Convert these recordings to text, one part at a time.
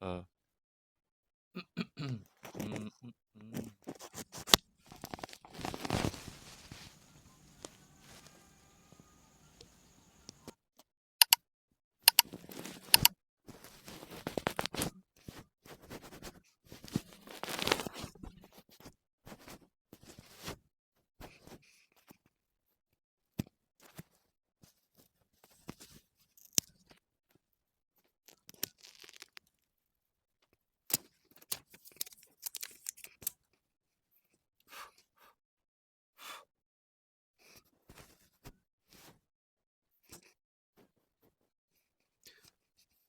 Eh. Mm, mm, mm.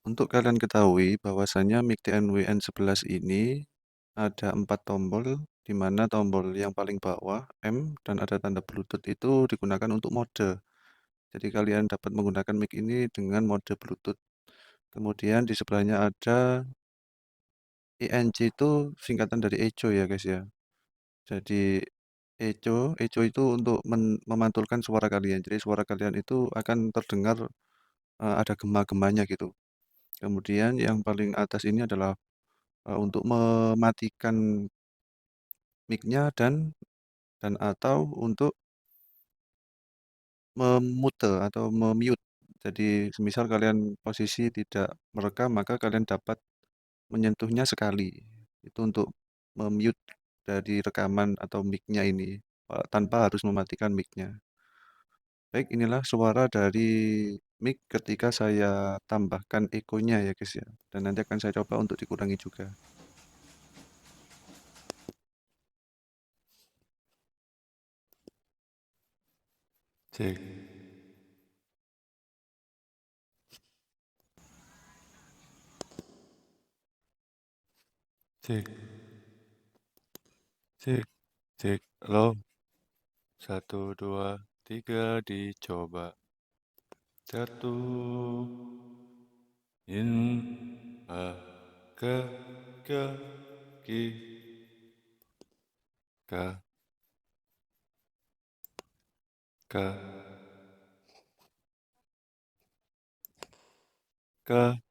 Untuk kalian ketahui bahwasannya mic TNWN11 ini ada 4 tombol, di mana tombol yang paling bawah M dan ada tanda Bluetooth itu digunakan untuk mode. Jadi kalian dapat menggunakan mic ini dengan mode Bluetooth. Kemudian di sebelahnya ada ENC itu singkatan dari echo ya guys ya. Jadi echo itu untuk memantulkan suara kalian. Jadi suara kalian itu akan terdengar ada gema-gemanya gitu. Kemudian yang paling atas ini adalah untuk mematikan mic-nya dan atau untuk memute atau me-mute. Jadi semisal kalian posisi tidak merekam, maka kalian dapat menyentuhnya sekali. Itu untuk me-mute dari rekaman atau mic-nya ini, tanpa harus mematikan mic-nya. Baik, inilah suara dari mic ketika saya tambahkan echo-nya ya guys ya. Dan nanti akan saya coba untuk dikurangi juga. Cek, cek, cek, cek. Halo, 1, 2, 3 dicoba. 1 in a ke ki ka ka ka